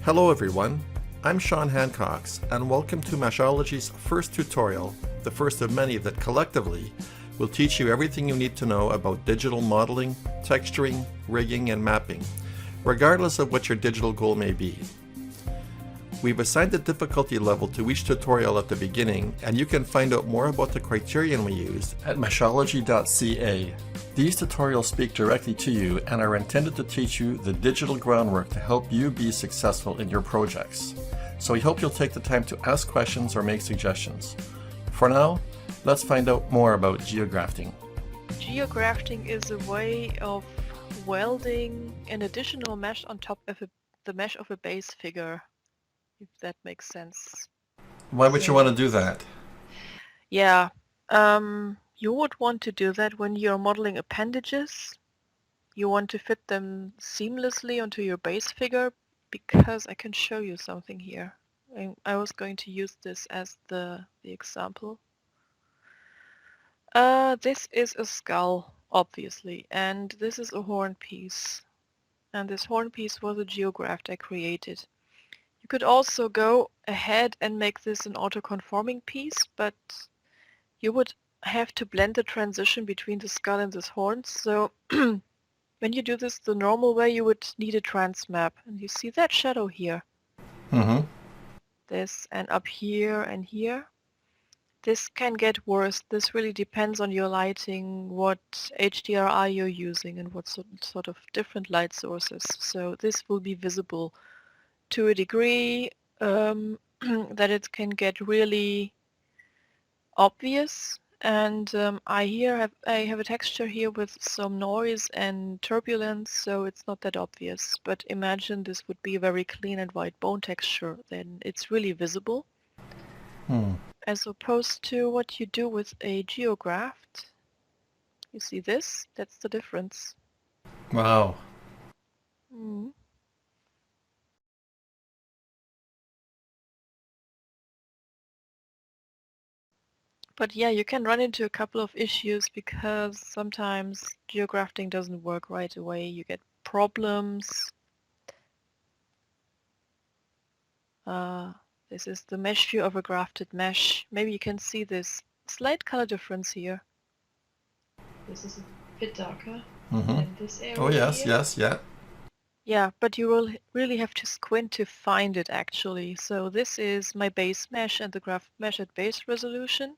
Hello everyone, I'm Sean Hancox and welcome to Meshology's first tutorial, the first of many that collectively will teach you everything you need to know about digital modeling, texturing, rigging, and mapping, regardless of what your digital goal may be. We've assigned a difficulty level to each tutorial at the beginning, and you can find out more about the criterion we used at meshology.ca. These tutorials speak directly to you and are intended to teach you the digital groundwork to help you be successful in your projects. So we hope you'll take the time to ask questions or make suggestions. For now, let's find out more about geografting. Geografting is a way of welding an additional mesh on top of the mesh of a base figure, if that makes sense. Why would you want to do that? Yeah, you would want to do that when you're modeling appendages. You want to fit them seamlessly onto your base figure, because I can show you something here. I was going to use this as the example. This is a skull, obviously, and this is a horn piece. And this horn piece was a GeoGraft I created. You could also go ahead and make this an auto-conforming piece, but you would have to blend the transition between the skull and this horn. So when you do this the normal way, you would need a transmap. And you see that shadow here. Mm-hmm. This, and up here and here. This can get worse. This really depends on your lighting, what HDRI you're using, and what sort of different light sources. So this will be visible to a degree that it can get really obvious. And I have a texture here with some noise and turbulence, so it's not that obvious. But imagine this would be a very clean and white bone texture, then it's really visible. As opposed to what you do with a GeoGraft. You see this? That's the difference. Wow. Mm. But yeah, you can run into a couple of issues because sometimes geografting doesn't work right away. You get problems. This is the mesh view of a grafted mesh. Maybe you can see this slight color difference here. This is a bit darker than this area. Oh yes, here. yes, yeah. Yeah, but you will really have to squint to find it actually. So this is my base mesh and the graph mesh at base resolution.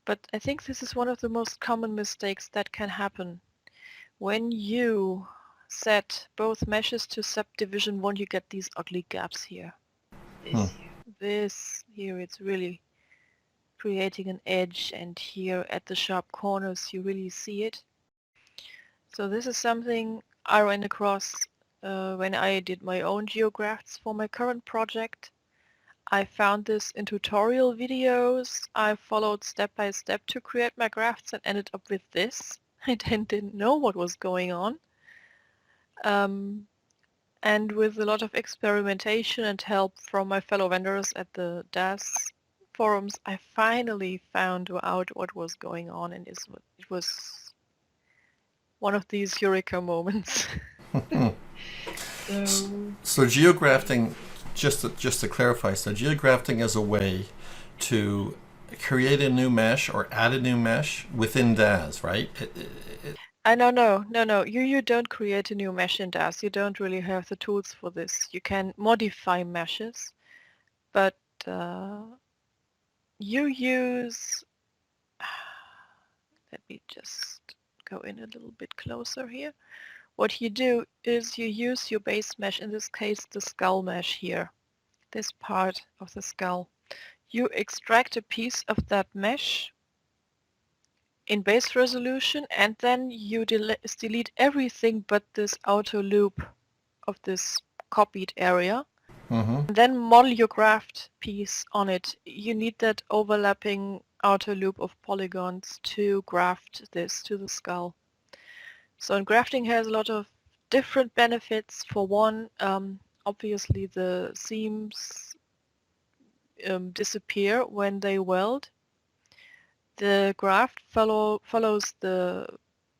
But I think this is one of the most common mistakes that can happen. When you set both meshes to subdivision 1, you get these ugly gaps here. This here, it's really creating an edge, and here at the sharp corners you really see it. So this is something I ran across when I did my own geografts for my current project. I found this in tutorial videos. I followed step by step to create my grafts and ended up with this. I then didn't know what was going on. And with a lot of experimentation and help from my fellow vendors at the Daz forums, I finally found out what was going on, and it was one of these eureka moments. So geografting, just to clarify, so geografting is a way to create a new mesh or add a new mesh within Daz, right? No. You don't create a new mesh in Daz. You don't really have the tools for this. You can modify meshes, but you use... Let me just go in a little bit closer here. What you do is you use your base mesh, in this case the skull mesh here, this part of the skull. You extract a piece of that mesh in base resolution, and then you delete everything but this outer loop of this copied area. And then model your graft piece on it. You need that overlapping outer loop of polygons to graft this to the skull. So grafting has a lot of different benefits. For one, obviously the seams disappear when they weld. The graft follows the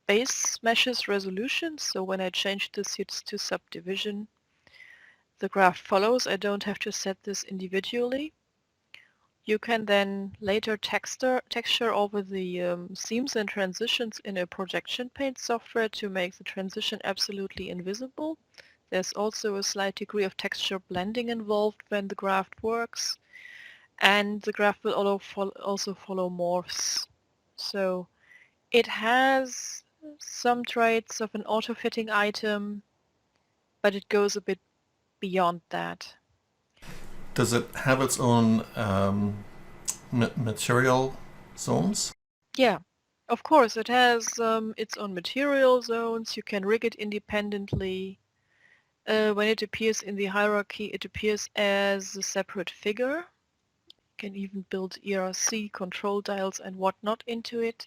base mesh's resolution, so when I change this to subdivision, the graft follows. I don't have to set this individually. You can then later texture over the seams and transitions in a projection paint software to make the transition absolutely invisible. There's also a slight degree of texture blending involved when the graft works, and the graft will also follow morphs. So it has some traits of an auto-fitting item, but it goes a bit beyond that. Does it have its own material zones? Yeah, of course, it has its own material zones. You can rig it independently. When it appears in the hierarchy, it appears as a separate figure. You can even build ERC control dials and whatnot into it.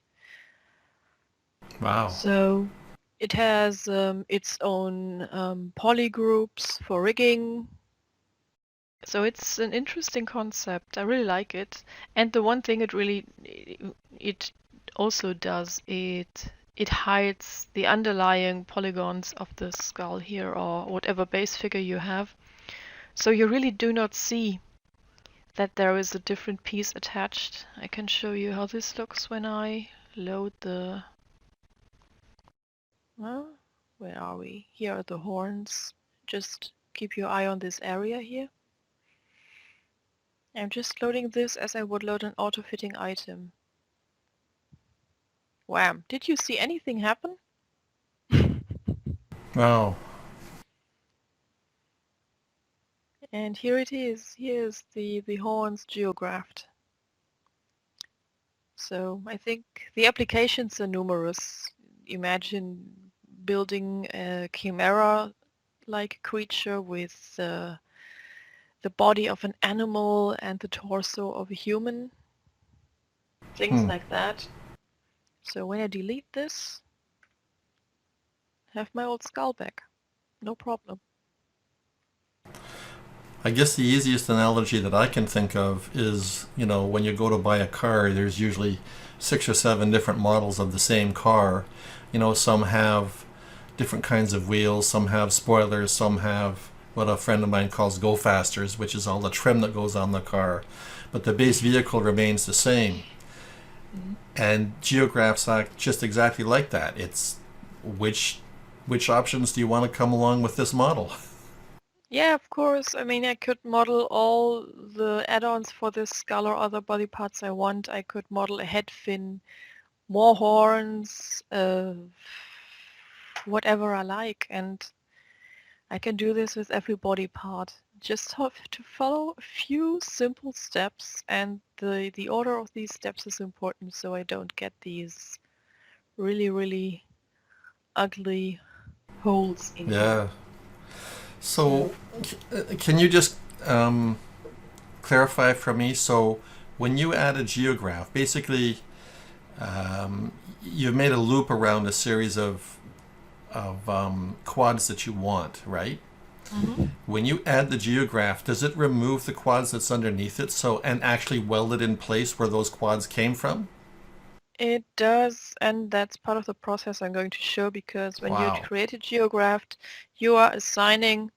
Wow. So it has its own poly groups for rigging. So it's an interesting concept. I really like it. And the one thing it also does, it hides the underlying polygons of the skull here or whatever base figure you have. So you really do not see that there is a different piece attached. I can show you how this looks when I load the... Well, where are we? Here are the horns. Just keep your eye on this area here. I'm just loading this as I would load an auto-fitting item. Wham! Did you see anything happen? Wow. And here it is. Here's the horns GeoGraft. So I think the applications are numerous. Imagine building a chimera-like creature with the body of an animal and the torso of a human. Things like that. So when I delete this, I have my old skull back. No problem. I guess the easiest analogy that I can think of is, when you go to buy a car, there's usually 6 or 7 different models of the same car. Some have different kinds of wheels, some have spoilers, some have what a friend of mine calls go-fasters, which is all the trim that goes on the car. But the base vehicle remains the same. And GeoGraphs act just exactly like that. It's which options do you want to come along with this model? Yeah, of course. I mean, I could model all the add-ons for this skull or other body parts I want. I could model a head fin, more horns, whatever I like, and I can do this with every body part. Just have to follow a few simple steps, and the order of these steps is important so I don't get these really, really ugly holes in here. Yeah. So, can you just clarify for me? So, when you add a geograph, basically, you've made a loop around a series of quads that you want, right? Mm-hmm. When you add the geograph, does it remove the quads that's underneath it, and actually weld it in place where those quads came from? It does, and that's part of the process I'm going to show, because when you Wow. create a GeoGraft, you are assigning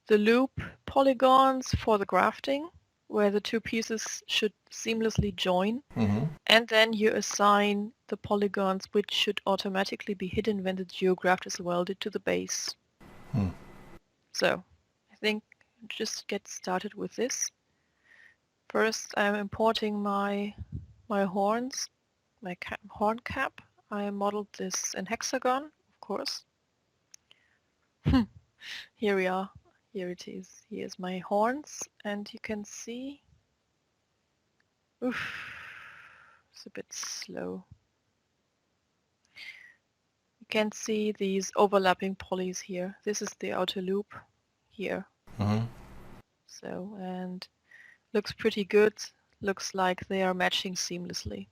the loop polygons for the grafting, where the two pieces should seamlessly join, and then you assign the polygons which should automatically be hidden when the GeoGraft is welded to the base. So I think just get started with this. First, I'm importing my horns, my horn cap. I modeled this in hexagon, of course. Here we are. Here it is. Here's my horns, and you can see... Oof, it's a bit slow. You can see these overlapping polys here. This is the outer loop here. So, and looks pretty good. Looks like they are matching seamlessly.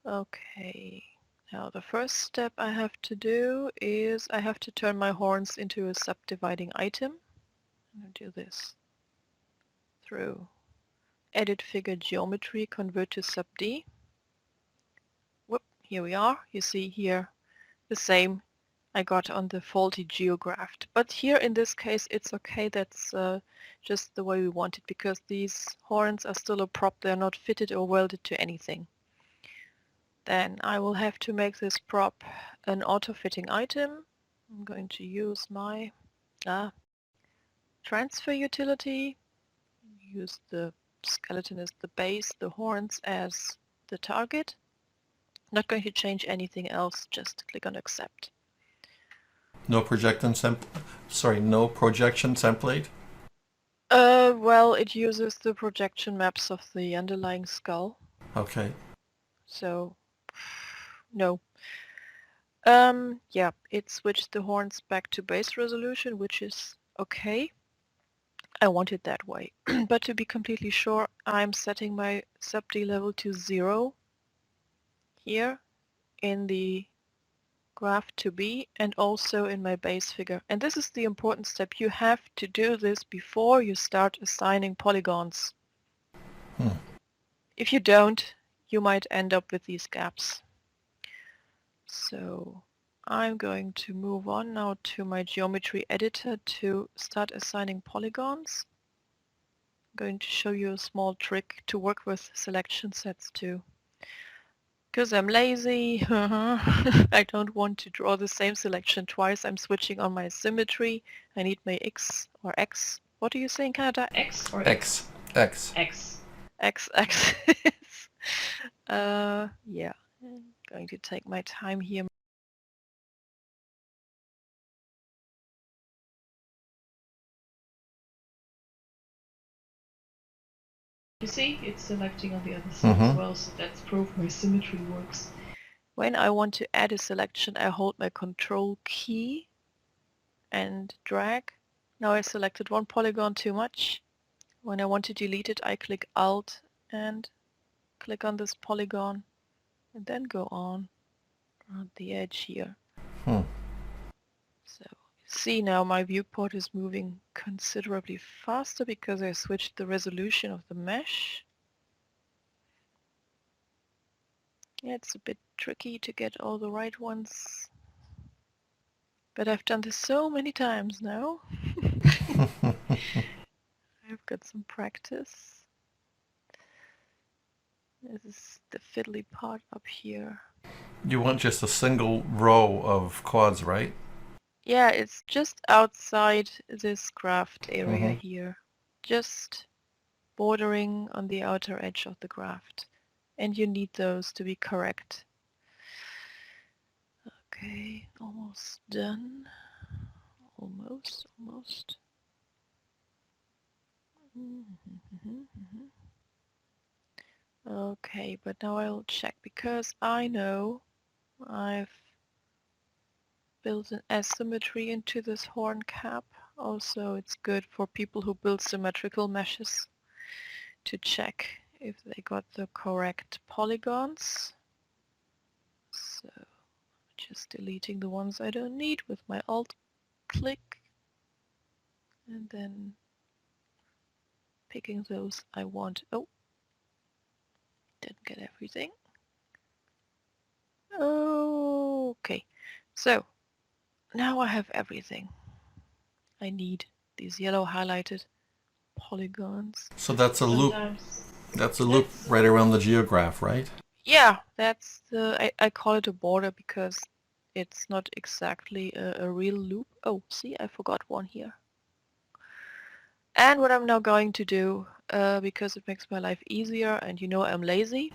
Okay, now the first step I have to do is I have to turn my horns into a subdividing item. I'm going to do this through edit figure geometry, convert to sub D. Whoop, here we are. You see here the same I got on the faulty GeoGraft. But here in this case it's okay, that's just the way we want it, because these horns are still a prop, they're not fitted or welded to anything. Then I will have to make this prop an auto-fitting item. I'm going to use my transfer utility, use the skeleton as the base, the horns as the target. Not going to change anything else, just click on accept. No projection no projection template? Well, it uses the projection maps of the underlying skull. Okay. So, no. Yeah, it switched the horns back to base resolution, which is okay. I want it that way. But to be completely sure, I'm setting my sub D level to 0 here in the graph to be, and also in my base figure. And this is the important step. You have to do this before you start assigning polygons. If you don't, you might end up with these gaps. So I'm going to move on now to my geometry editor to start assigning polygons. I'm going to show you a small trick to work with selection sets too. Because I'm lazy, I don't want to draw the same selection twice. I'm switching on my symmetry. I need my X or X. What do you say in Canada? X or X. X. X. X axis. Yeah, I'm going to take my time here. You see, it's selecting on the other side as well, so that's proof my symmetry works. When I want to add a selection, I hold my control key and drag. Now I selected one polygon too much. When I want to delete it, I click Alt and click on this polygon and then go on around the edge here. So see, now my viewport is moving considerably faster because I switched the resolution of the mesh. Yeah, it's a bit tricky to get all the right ones, but I've done this so many times now. I've got some practice. This is the fiddly part up here. You want just a single row of quads, right? Yeah, it's just outside this graft area here. Just bordering on the outer edge of the graft. And you need those to be correct. Okay, almost done. Almost. Okay, but now I'll check because I know I've built an asymmetry into this horn cap. Also, it's good for people who build symmetrical meshes to check if they got the correct polygons. So just deleting the ones I don't need with my Alt click and then picking those I want. Oh, didn't get everything. Okay, so now I have everything I need. These yellow highlighted polygons. So that's a loop. That's a loop right around the geograph, right? Yeah, that's the, I call it a border because it's not exactly a real loop. Oh, see, I forgot one here. And what I'm now going to do, because it makes my life easier and you know I'm lazy,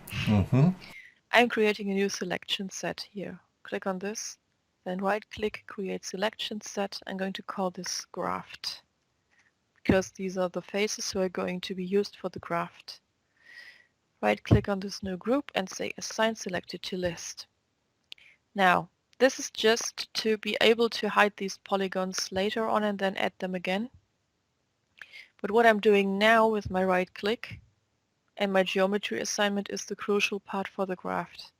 I'm creating a new selection set here. Click on this, then right click, create selection set. I'm going to call this Graft because these are the faces who are going to be used for the graft. Right click on this new group and say assign selected to list. Now, this is just to be able to hide these polygons later on and then add them again. But what I'm doing now with my right click and my geometry assignment is the crucial part for the graft.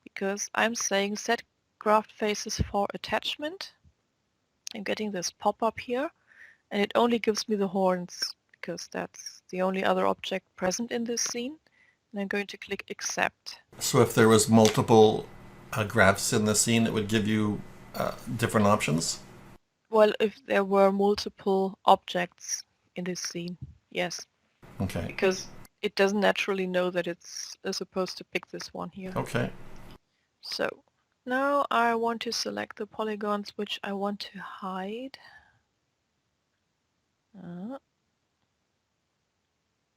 Because I'm saying set graft faces for attachment. I'm getting this pop-up here and it only gives me the horns because that's the only other object present in this scene. And I'm going to click Accept. So if there was multiple graphs in the scene, it would give you different options? Well, if there were multiple objects in this scene, yes. Okay. Because it doesn't naturally know that it's supposed to pick this one here. Okay. So now I want to select the polygons which I want to hide.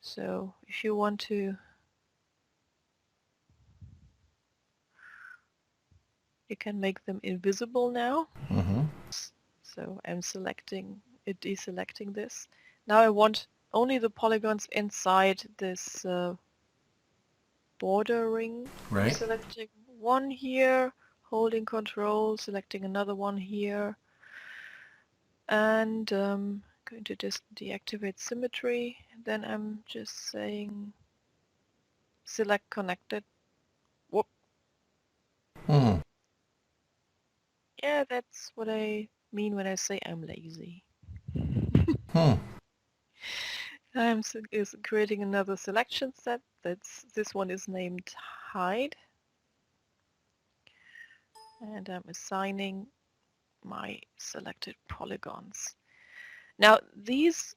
So if you want to, you can make them invisible now. Mm-hmm. So I'm deselecting this. Now I want only the polygons inside this border ring. Right. I'm selecting one here, holding control, selecting another one here, and going to deactivate symmetry. Then I'm just saying select connected. Whoop. Hmm. Yeah, that's what I mean when I say I'm lazy. Hmm. I'm creating another selection set. This one is named hide, and I'm assigning my selected polygons. Now these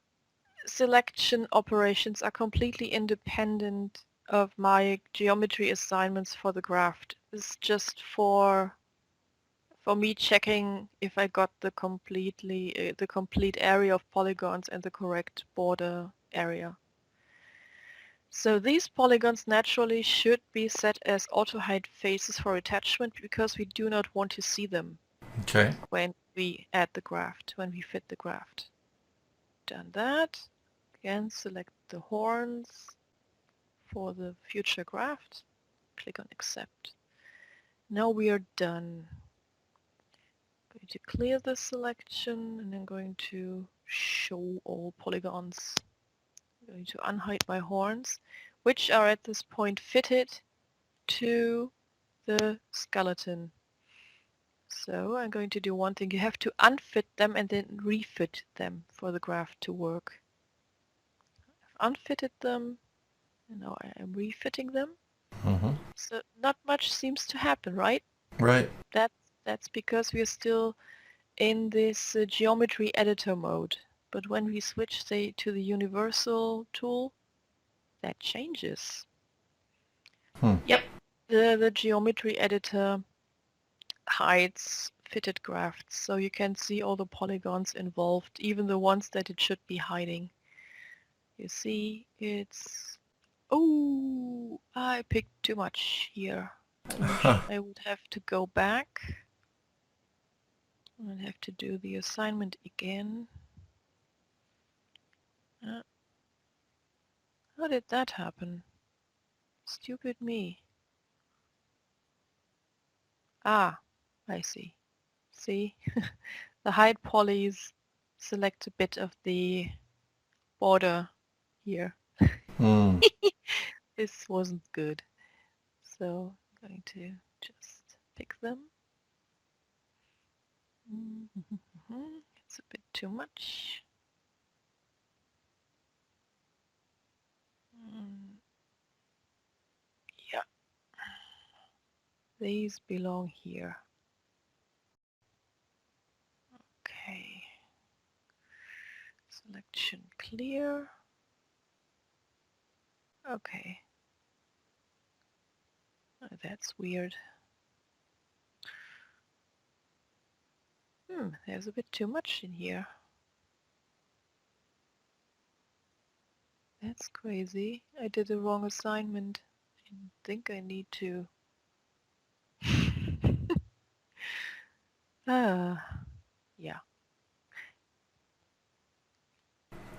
selection operations are completely independent of my geometry assignments for the graft. This is just for me checking if I got the complete area of polygons and the correct border area. So these polygons naturally should be set as auto hide faces for attachment because we do not want to see them. Okay. When we add the graft, when we fit the graft. Done that. Again, select the horns for the future graft. Click on accept. Now we are done. I'm going to clear the selection and I'm going to show all polygons. I'm going to unhide my horns, which are at this point fitted to the skeleton. So I'm going to do one thing. You have to unfit them and then refit them for the graft to work. I've unfitted them, and now I am refitting them. Mm-hmm. So not much seems to happen, right? Right. That's because we are still in this geometry editor mode. But when we switch, say, to the universal tool, that changes. Hmm. Yep, the geometry editor hides fitted grafts, so you can see all the polygons involved, even the ones that it should be hiding. You see, it's... Oh, I picked too much here. I would have to go back. I'd have to do the assignment again. How did that happen? Stupid me. Ah, I see. See? The hide polys select a bit of the border here. Hmm. This wasn't good. So I'm going to just pick them. It's a bit too much. Yeah. These belong here. Okay. Selection clear. Okay. Oh, that's weird. There's a bit too much in here. That's crazy. I did the wrong assignment. I think I need to... yeah.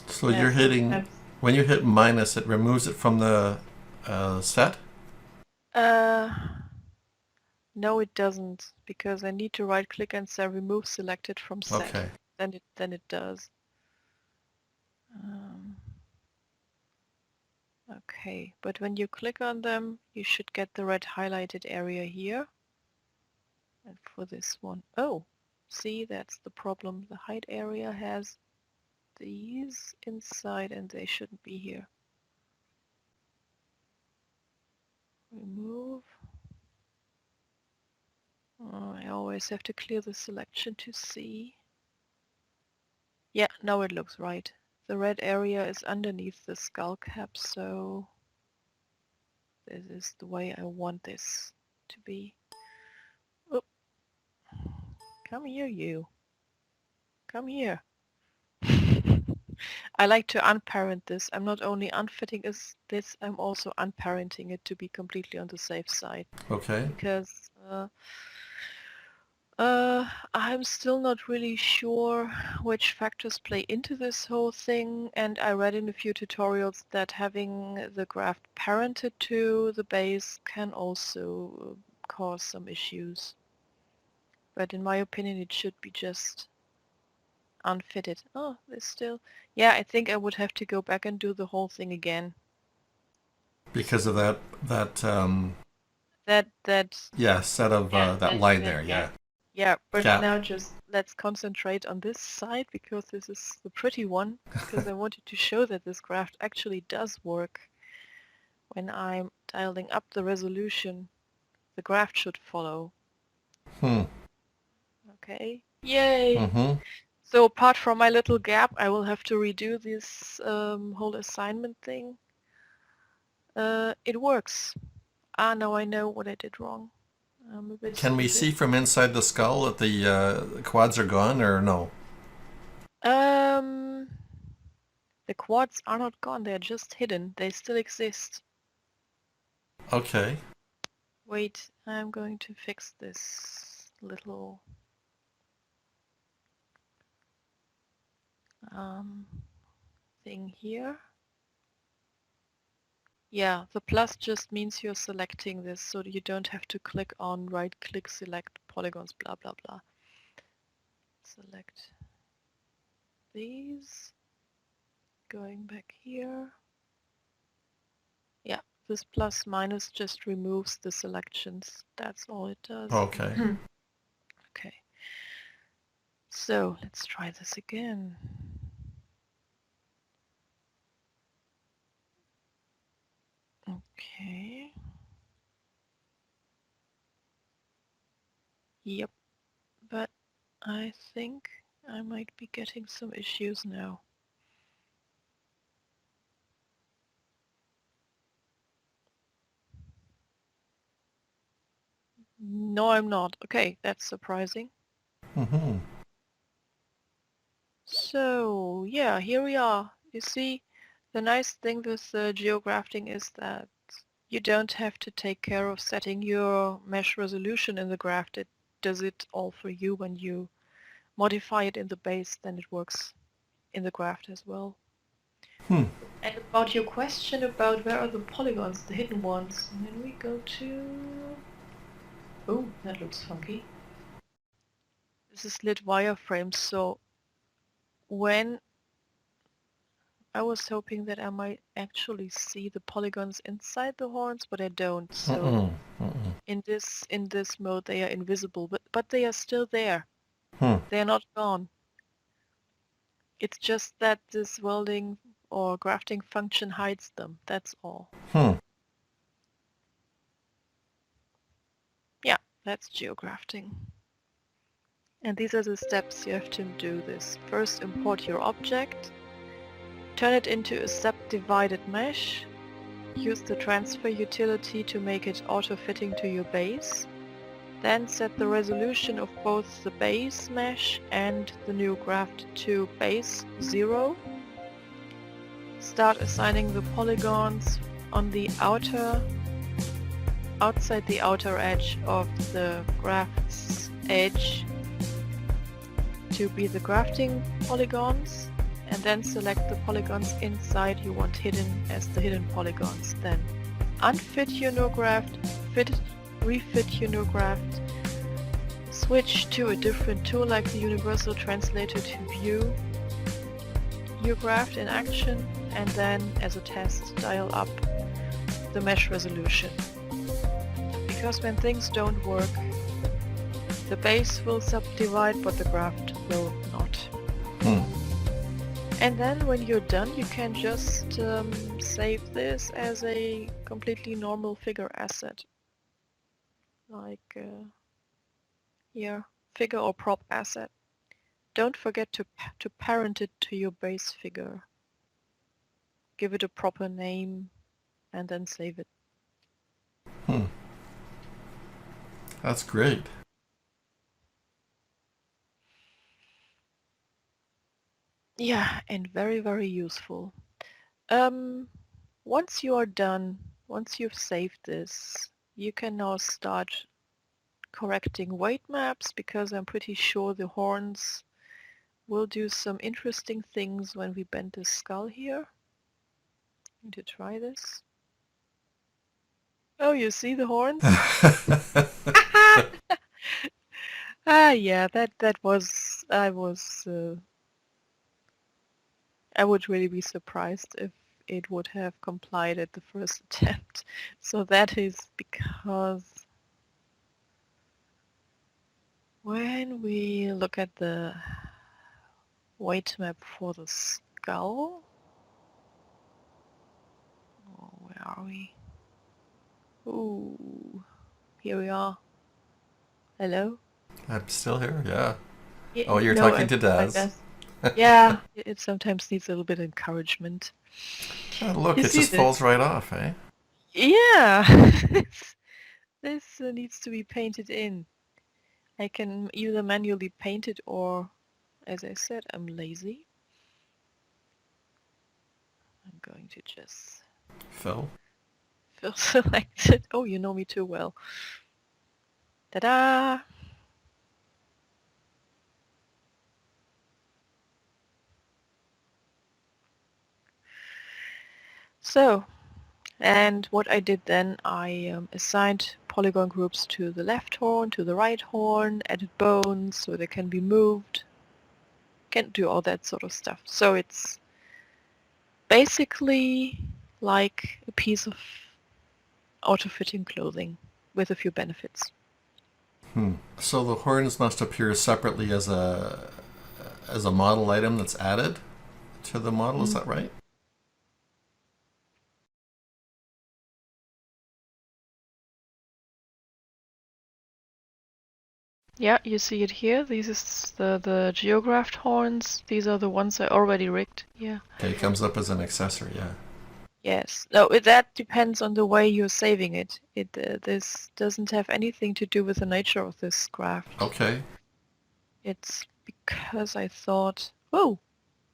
So you're hitting, when you hit minus, it removes it from the set? No, it doesn't, because I need to right click and say remove selected from set. Okay. Then it does. Okay, but when you click on them, you should get the red highlighted area here. And for this one, oh, see, that's the problem. The hide area has these inside and they shouldn't be here. Remove. Oh, I always have to clear the selection to see. Yeah, now it looks right. The red area is underneath the skull cap, so this is the way I want this to be. Oh, come here, you. Come here. I like to unparent this. I'm not only unfitting this, I'm also unparenting it to be completely on the safe side. Okay. Because I'm still not really sure which factors play into this whole thing, and I read in a few tutorials that having the graft parented to the base can also cause some issues. But in my opinion, it should be just unfitted. Oh, there's still... Yeah, I think I would have to go back and do the whole thing again. Because of that Yeah, set of that line there, yeah. Yeah, but Yeah. now just let's concentrate on this side because this is the pretty one, because I wanted to show that this graft actually does work. When I'm dialing up the resolution, the graft should follow. Okay, yay! So apart from my little gap, I will have to redo this whole assignment thing. It works. Ah, now I know what I did wrong. I'm a bit Can we stupid. see from inside the skull that the quads are gone, or no? The quads are not gone, they're just hidden. They still exist. Okay. Wait, I'm going to fix this little thing here. Yeah, the plus just means you're selecting this, so you don't have to click on right-click, select polygons, blah, blah, blah. Select these. Going back here. Yeah, this plus minus just removes the selections. That's all it does. Okay. Okay. So let's try this again. Okay. Yep. But I think I might be getting some issues now. No, I'm not. Okay, that's surprising. So, yeah, here we are. You see, the nice thing with geografting is that you don't have to take care of setting your mesh resolution in the graft. It does it all for you. When you modify it in the base, then it works in the graft as well. And about your question about where are the polygons, the hidden ones, and then we go to... Oh, that looks funky. This is lit wireframe, so when I was hoping that I might actually see the polygons inside the horns, but I don't. So in this mode they are invisible, but they are still there. They are not gone. It's just that this welding or grafting function hides them. That's all. Yeah, that's geografting. And these are the steps you have to do this. First, import your object. Turn it into a subdivided mesh. Use the transfer utility to make it auto-fitting to your base. Then set the resolution of both the base mesh and the new graft to base 0. Start assigning the polygons on the outside the outer edge of the graft's edge to be the grafting polygons, and then select the polygons inside you want hidden as the hidden polygons. Then unfit your new graft, refit your new graft, switch to a different tool like the universal translator to view your graft in action, and then as a test dial up the mesh resolution. Because when things don't work, the base will subdivide but the graft will not. And then when you're done, you can just save this as a completely normal figure asset. Like here, figure or prop asset. Don't forget to parent it to your base figure. Give it a proper name and then save it. That's great. Yeah, and very, very useful. Once you are done, once you've saved this, you can now start correcting weight maps, because I'm pretty sure the horns will do some interesting things when we bend this skull here. Need to try this. Oh, you see the horns? Yeah, that was, I would really be surprised if it would have complied at the first attempt. So that is because when we look at the weight map for the skull, oh, where are we? Ooh, here we are. Hello? I'm still here, yeah. Yeah, Oh, you're no, talking to my Daz. best. Yeah, it sometimes needs a little bit of encouragement. Oh, look, You it see just this? falls right off, eh? Yeah, this needs to be painted in. I can either manually paint it or, as I said, I'm lazy. I'm going to just Phil? select it. Oh, you know me too well. Ta-da! So, and what I did then, I assigned polygon groups to the left horn, to the right horn, added bones so they can be moved. Can do all that sort of stuff. So it's basically like a piece of auto-fitting clothing with a few benefits. So the horns must appear separately as a model item that's added to the model, is that right? Yeah, you see it here. This is the GeoGraft horns. These are the ones I already rigged. Yeah. Okay, it comes up as an accessory, yeah. Yes. No, that depends on the way you're saving it. This doesn't have anything to do with the nature of this graft. Okay. It's because I thought, oh,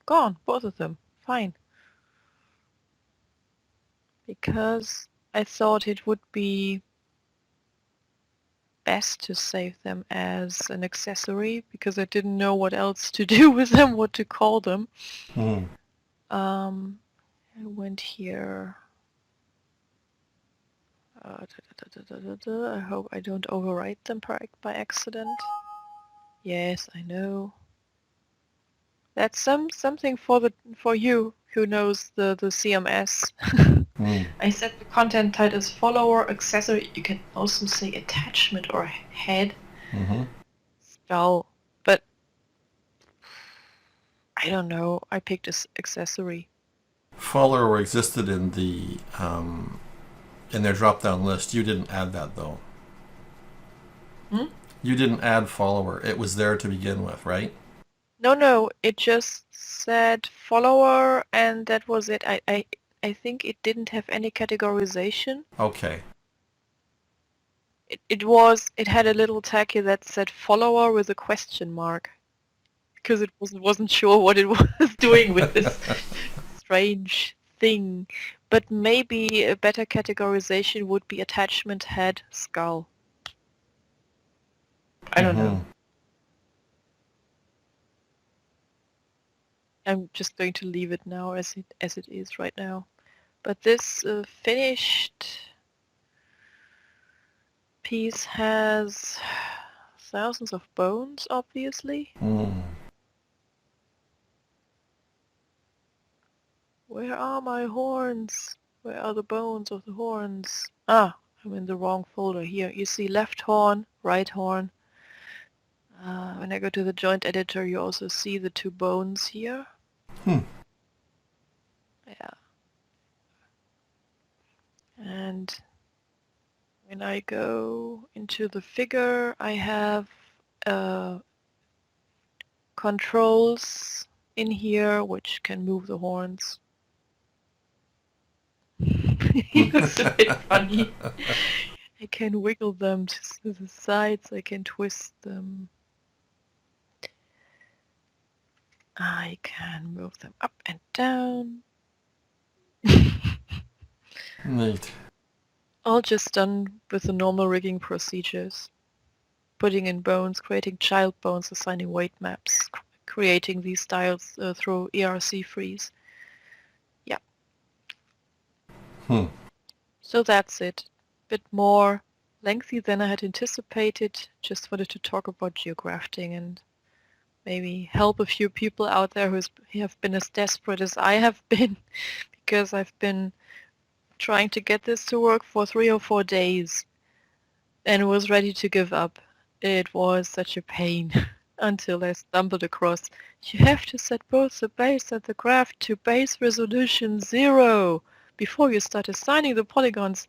gone, both of them. Fine. Because I thought it would be best to save them as an accessory, because I didn't know what else to do with them, what to call them. I went here. I hope I don't overwrite them by accident. Yes, I know. That's something for you who knows the CMS. I set the content type as follower, accessory. You can also say attachment or head. Skull, but I don't know. I picked this accessory. Follower existed in their drop-down list. You didn't add that though. You didn't add follower. It was there to begin with, right? No. It just said follower, and that was it. I think it didn't have any categorization. Okay. It had a little tag here that said follower with a question mark, because it wasn't sure what it was doing with this strange thing. But maybe a better categorization would be attachment head skull. I don't know. I'm just going to leave it now as it is right now. But this finished piece has thousands of bones, obviously. Where are my horns? Where are the bones of the horns? Ah, I'm in the wrong folder here. You see left horn, right horn. When I go to the joint editor, you also see the two bones here. Hmm. Yeah. And when I go into the figure, I have controls in here which can move the horns. It's a bit funny. I can wiggle them to the sides, I can twist them. I can move them up and down. Neat. All just done with the normal rigging procedures. Putting in bones, creating child bones, assigning weight maps, creating these styles through ERC freeze. Yeah. Hmm. So that's it. Bit more lengthy than I had anticipated. Just wanted to talk about geografting and maybe help a few people out there who have been as desperate as I have been, because I've been trying to get this to work for 3 or 4 days and was ready to give up. It was such a pain until I stumbled across, you have to set both the base and the graph to base resolution 0 before you start assigning the polygons.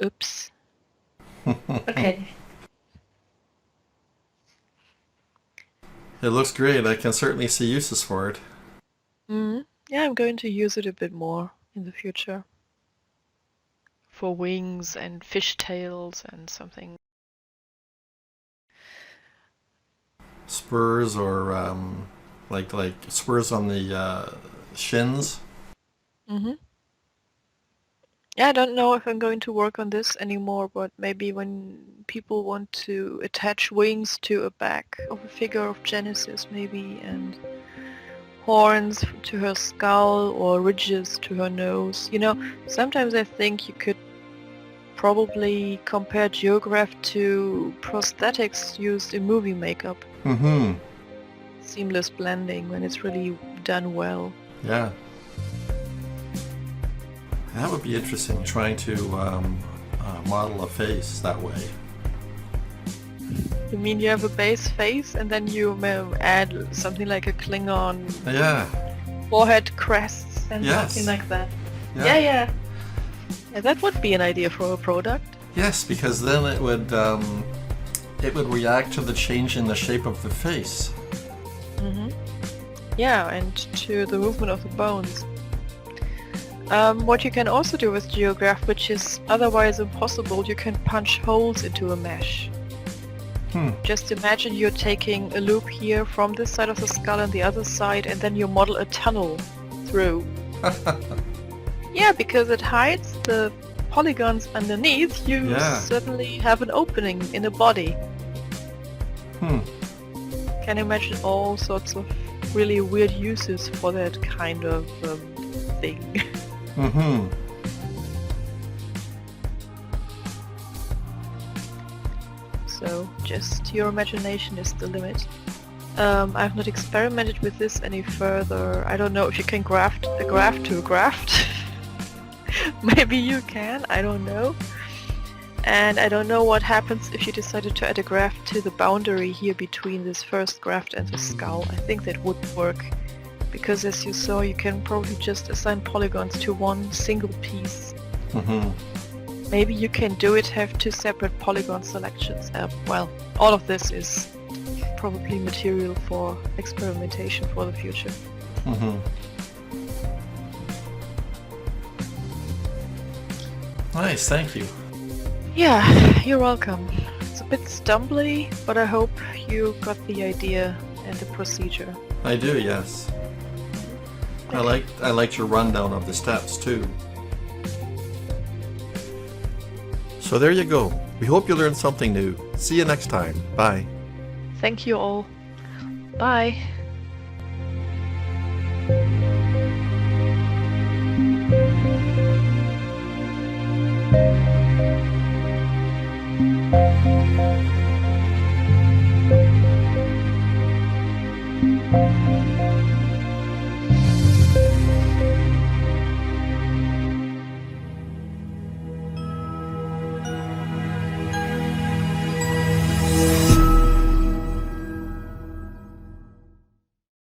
Oops. Okay. It looks great. I can certainly see uses for it. Yeah, I'm going to use it a bit more in the future. For wings and fishtails and something. Spurs or like spurs on the shins. Yeah, I don't know if I'm going to work on this anymore, but maybe when people want to attach wings to a back of a figure of Genesis maybe, and horns to her skull or ridges to her nose. You know, sometimes I think you could probably compare GeoGraft to prosthetics used in movie makeup. Mm-hmm. Seamless blending when it's really done well. Yeah. That would be interesting, trying to model a face that way. You mean you have a base face and then you add something like a Klingon Yeah. forehead crests and Yes. something like that? Yeah. Yeah, that would be an idea for a product. Yes, because then it would react to the change in the shape of the face. Yeah, and to the movement of the bones. What you can also do with GeoGraft, which is otherwise impossible, you can punch holes into a mesh. Just imagine you're taking a loop here from this side of the skull and the other side, and then you model a tunnel through. Yeah, because it hides the polygons underneath, you suddenly have an opening in a body. Can imagine all sorts of really weird uses for that kind of thing. Mm-hmm. So just your imagination is the limit. I've not experimented with this any further. I don't know if you can graft a graph to a graft. Maybe you can, I don't know. And I don't know what happens if you decided to add a graph to the boundary here between this first graft and the skull. I think that would work, because as you saw, you can probably just assign polygons to one single piece. Maybe you can do it, have 2 separate polygon selections. Well, all of this is probably material for experimentation for the future. Nice, thank you. Yeah, you're welcome. It's a bit stumbly, but I hope you got the idea and the procedure. I do, yes. I liked your rundown of the steps too. So there you go. We hope you learned something new. See you next time. Bye. Thank you all. Bye.